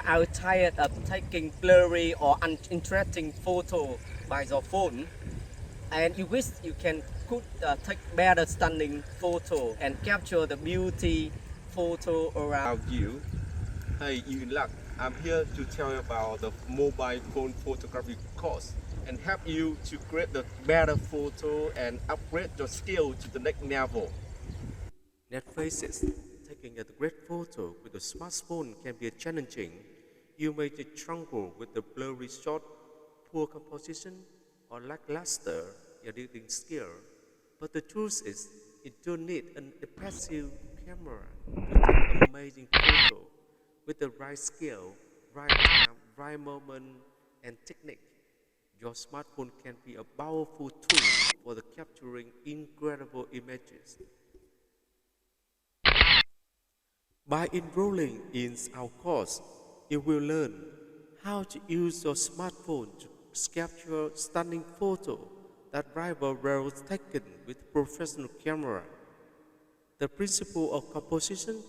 are tired of taking blurry or uninteresting photo by your phone, and you wish you could take better stunning photo and capture the beauty photo around you. Hey, Yuan, I'm here to tell you about the mobile phone photography course and help you to create the better photo and upgrade your skill to the next level. Let's face it, taking a great photo with a smartphone can be challenging. You may struggle with the blurry shot, poor composition, or lackluster editing skill. But the truth is, you don't need an impressive camera to take amazing photo with the right skill, right time, right moment, and technique. Your smartphone can be a powerful tool for the capturing incredible images. By enrolling in our course, you will learn how to use your smartphone to capture stunning photos that rival those taken with professional camera. The principle of composition,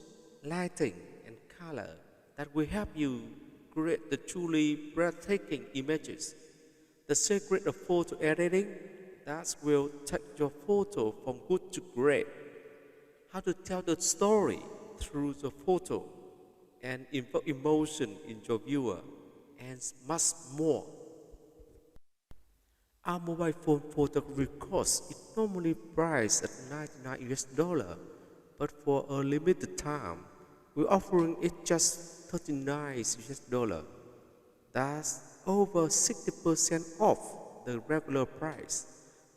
lighting, and color that will help you create the truly breathtaking images. The secret of photo editing that will take your photo from good to great. How to tell the story through the photo and invoke emotion in your viewer, and much more. Our mobile phone photography course is normally priced at 99 US dollar, but for a limited time, we're offering it just 39 US dollar. That's over 60% off the regular price.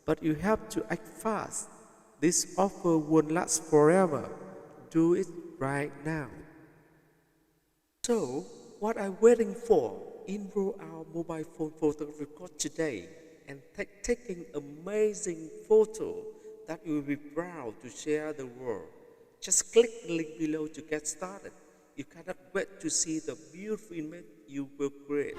But you have to act fast. This offer won't last forever. Do it right now. So, what are you waiting for? Enroll our mobile phone photography course today and taking amazing photo that you will be proud to share the world. Just click the link below to get started. You cannot wait to see the beautiful image you will create.